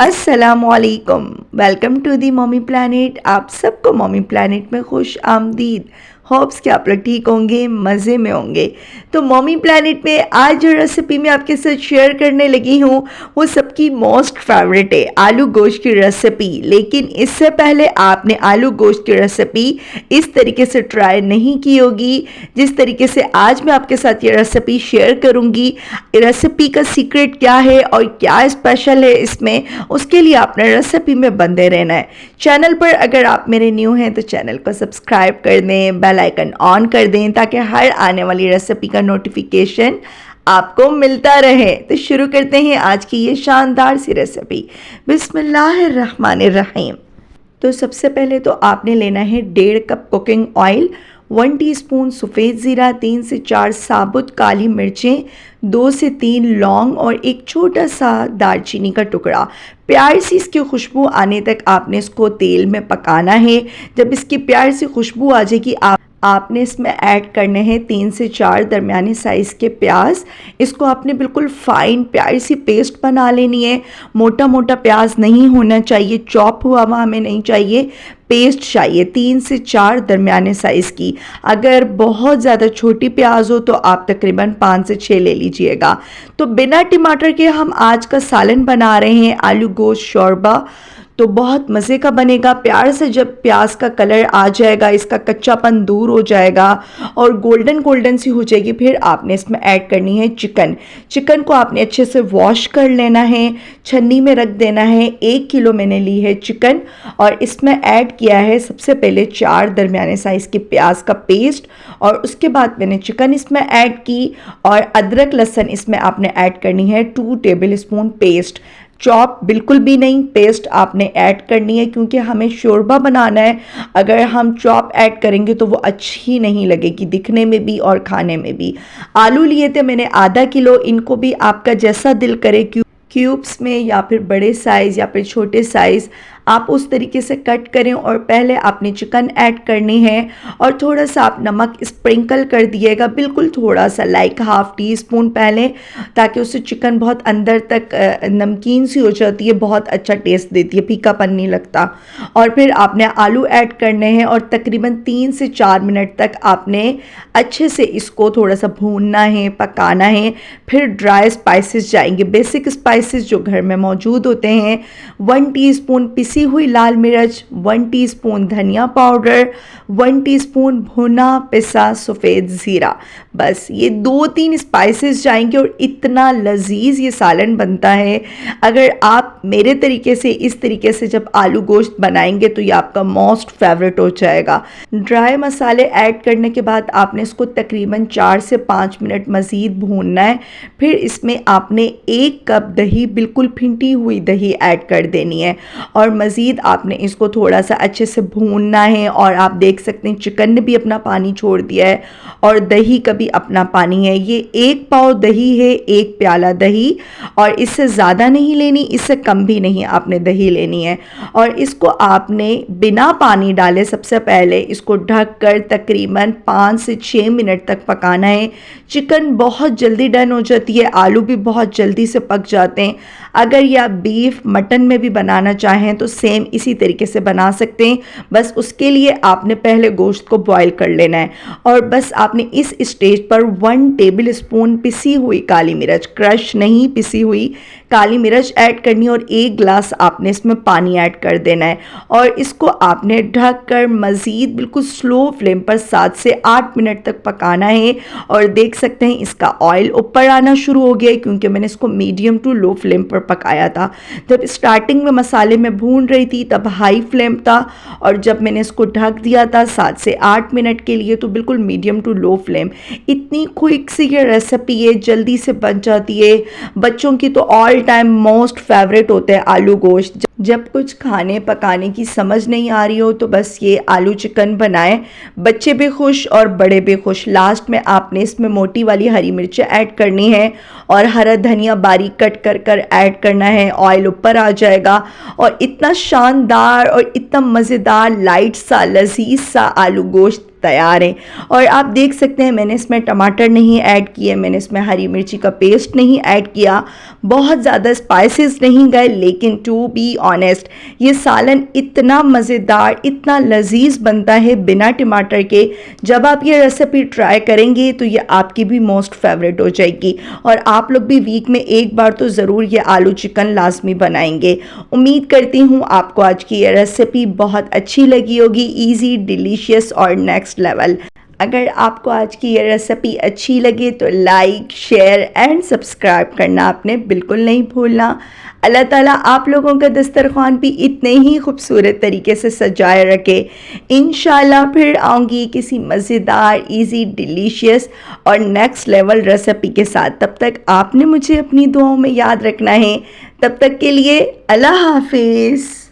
अस्सलामुअलैकुम। Welcome to the mummy planet. आप सबको मम्मी प्लानिट में खुश आमदीद। होप्स कि आप लोग ठीक होंगे, मज़े में होंगे। तो मम्मी प्लानिट में आज जो रेसिपी मैं आपके साथ शेयर करने लगी हूँ वो सबकी मोस्ट फेवरेट है, आलू गोश्त की रेसिपी। लेकिन इससे पहले आपने आलू गोश्त की रेसिपी इस तरीके से ट्राई नहीं की होगी जिस तरीके से आज मैं आपके साथ ये रेसिपी शेयर करूँगी। रेसिपी का सीक्रेट क्या है और क्या स्पेशल है इसमें, उसके लिए आपने रेसिपी में बंधे रहना है। चैनल पर अगर आप मेरे न्यू हैं तो चैनल को सब्सक्राइब कर दें, बेल आइकन ऑन कर दें ताकि हर आने वाली रेसिपी का नोटिफिकेशन आपको मिलता रहे। तो शुरू करते हैं आज की ये शानदार सी रेसिपी। बिस्मिल्लाहिर्रहमानिर्रहीम। तो सबसे पहले तो आपने लेना है 1.5 कप कुकिंग ऑयल, 1 टीस्पून सफ़ेद ज़ीरा, 3 से 4 साबुत काली मिर्चें, 2 से 3 लौंग और एक छोटा सा दालचीनी का टुकड़ा। प्यार से इसकी खुशबू आने तक आपने इसको तेल में पकाना है। जब इसकी प्यार से खुशबू आ जाएगी आपने इसमें ऐड करने हैं 3 से 4 दरमियाने साइज़ के प्याज। इसको आपने बिल्कुल फाइन प्यारी सी पेस्ट बना लेनी है। मोटा मोटा प्याज नहीं होना चाहिए, चॉप हुआ हुआ हमें नहीं चाहिए, पेस्ट चाहिए 3 से 4 दरमियाने साइज़ की। अगर बहुत ज़्यादा छोटी प्याज हो तो आप तकरीबन 5 से 6 ले लीजिएगा। तो बिना टमाटर के हम आज का सालन बना रहे हैं, आलू गोश्त शोरबा। तो बहुत मज़े का बनेगा। प्यार से जब प्याज का कलर आ जाएगा, इसका कच्चापन दूर हो जाएगा और गोल्डन गोल्डन सी हो जाएगी, फिर आपने इसमें ऐड करनी है चिकन। चिकन को आपने अच्छे से वॉश कर लेना है, छन्नी में रख देना है। 1 किलो मैंने ली है चिकन और इसमें ऐड किया है सबसे पहले 4 दरमियाने साइज़ की प्याज का पेस्ट और उसके बाद मैंने चिकन इसमें ऐड की और अदरक लहसुन इसमें आपने ऐड करनी है 2 टेबल स्पून पेस्ट। चॉप बिल्कुल भी नहीं, पेस्ट आपने ऐड करनी है क्योंकि हमें शोरबा बनाना है। अगर हम चॉप ऐड करेंगे तो वो अच्छी नहीं लगेगी दिखने में भी और खाने में भी। आलू लिए थे मैंने आधा किलो, इनको भी आपका जैसा दिल करे क्यूब्स में या फिर बड़े साइज़ या फिर छोटे साइज़ आप उस तरीके से कट करें। और पहले आपने चिकन ऐड करनी है और थोड़ा सा आप नमक स्प्रिंकल कर दिएगा, बिल्कुल थोड़ा सा, लाइक हाफ टी स्पून पहले, ताकि उससे चिकन बहुत अंदर तक नमकीन सी हो जाती है, बहुत अच्छा टेस्ट देती है, फीकापन नहीं लगता। और फिर आपने आलू ऐड करने हैं और तकरीबन 3 से 4 मिनट तक आपने अच्छे से इसको थोड़ा सा भूनना है, पकाना है। फिर ड्राई स्पाइसेस जाएंगे, बेसिक स्पाइसेस जो घर में मौजूद होते हैं। 1 टीस्पून पिसी हुई लाल मिर्च, 1 टीस्पून धनिया पाउडर, 1 टीस्पून भुना पिसा सफ़ेद ज़ीरा। बस ये 2-3 स्पाइसेस जाएंगे और इतना लजीज ये सालन बनता है। अगर आप मेरे तरीके से इस तरीके से जब आलू गोश्त बनाएंगे तो ये आपका मोस्ट फेवरेट हो जाएगा। ड्राई मसाले ऐड करने के बाद आपने इसको तकरीबन 4 से 5 मिनट मज़ीद भूनना है। फिर इसमें आपने 1 कप दही, बिल्कुल फिंटी हुई दही ऐड कर देनी है और मज़ीद आपने इसको थोड़ा सा अच्छे से भूनना है। और आप देख सकते हैं चिकन ने भी अपना पानी छोड़ दिया है और दही का भी अपना पानी है। ये 1 पाव दही है, 1 प्याला दही, और इससे ज़्यादा नहीं लेनी, इससे कम भी नहीं आपने दही लेनी है। और इसको आपने बिना पानी डाले सबसे पहले इसको ढक कर तकरीबन 5 से 6 मिनट तक पकाना है। चिकन बहुत जल्दी डन हो जाती है, आलू भी बहुत जल्दी से पक जाते हैं। अगर ये आप बीफ मटन में भी बनाना चाहें तो सेम इसी तरीके से बना सकते हैं। बस उसके लिए आपने पहले गोश्त को बॉईल कर लेना है और बस आपने इस स्टेज पर 1 टेबल स्पून पिसी हुई काली मिर्च, क्रश नहीं, पिसी हुई काली मिर्च ऐड करनी है और 1 गिलास आपने इसमें पानी ऐड कर देना है। और इसको आपने ढक कर मज़ीद बिल्कुल स्लो फ्लेम पर 7 से 8 मिनट तक पकाना है। और देख सकते हैं इसका ऑयल ऊपर आना शुरू हो गया है क्योंकि मैंने इसको मीडियम टू लो फ्लेम पर पकाया था। जब स्टार्टिंग में मसाले में भून रही थी तब हाई फ्लेम था और जब मैंने इसको ढक दिया था 7 से 8 मिनट के लिए तो बिल्कुल मीडियम टू लो फ्लेम। इतनी क्विक सी ये रेसिपी है, जल्दी से बन जाती है। बच्चों की तो ऑल टाइम मोस्ट फेवरेट होते हैं आलू गोश्त। जब कुछ खाने पकाने की समझ नहीं आ रही हो तो बस ये आलू चिकन बनाएं, बच्चे भी खुश और बड़े भी खुश। लास्ट में आपने इसमें मोटी वाली हरी मिर्चें ऐड करनी है और हरा धनिया बारीक कट कर कर ऐड करना है। ऑयल ऊपर आ जाएगा और इतना शानदार और इतना मज़ेदार लाइट सा लजीज सा आलू गोश्त तैयार है। और आप देख सकते हैं मैंने इसमें टमाटर नहीं ऐड किए, मैंने इसमें हरी मिर्ची का पेस्ट नहीं ऐड किया, बहुत ज़्यादा स्पाइसेस नहीं गए, लेकिन टू बी ऑनेस्ट ये सालन इतना मज़ेदार इतना लजीज बनता है बिना टमाटर के। जब आप ये रेसिपी ट्राई करेंगे तो ये आपकी भी मोस्ट फेवरेट हो जाएगी और आप लोग भी वीक में एक बार तो ज़रूर ये आलू चिकन लाजमी बनाएंगे। उम्मीद करती हूँ आपको आज की ये रेसिपी बहुत अच्छी लगी होगी, ईजी डिलीशियस और नेक्स्ट लेवल। अगर आपको आज की ये रेसिपी अच्छी लगे तो लाइक शेयर एंड सब्सक्राइब करना आपने बिल्कुल नहीं भूलना। अल्लाह ताला आप लोगों का दस्तरखान भी इतने ही खूबसूरत तरीके से सजाए रखे। इंशाल्लाह फिर आऊँगी किसी मज़ेदार इजी डिलीशियस और नेक्स्ट लेवल रेसिपी के साथ। तब तक आपने मुझे अपनी दुआओं में याद रखना है। तब तक के लिए अल्लाह हाफिज़।